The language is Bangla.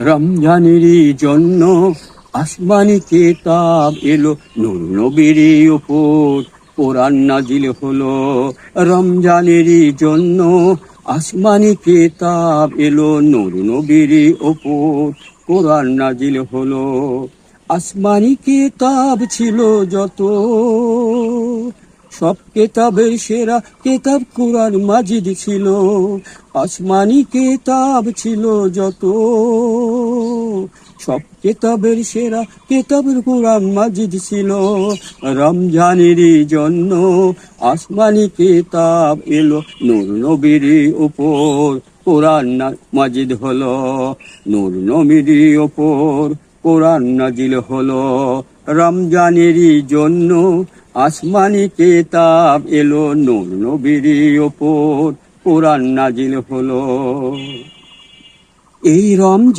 রমজানেরই জন্য আসমানি কিতাব এলো, নূর নবীরই উপর কোরআন নাজিল হলো। রমজানেরই জন্য আসমানি কিতাব এলো, নূর নবীরই উপর কোরআন নাজিল হলো। আসমানি কিতাব ছিল যত, সব কেতাবের সেরা কেতাব কোরআন মাজিদ ছিল। আসমানি কেতাব ছিল যত, সব কেতাবের সেরা কেতাবের কোরআন মাজিদ ছিল। রমজানেরই জন্য আসমানি কেতাব এলো, নূর নবীরই উপর কোরআন মাজিদ হলো। নূর নবীরই উপর কোরআন নাজিল হলো। রমজানেরই জন্য আসমানি কিতাব এলো, নূর নবীরই উপর কোরআন নাজিল হলো। এই রমজান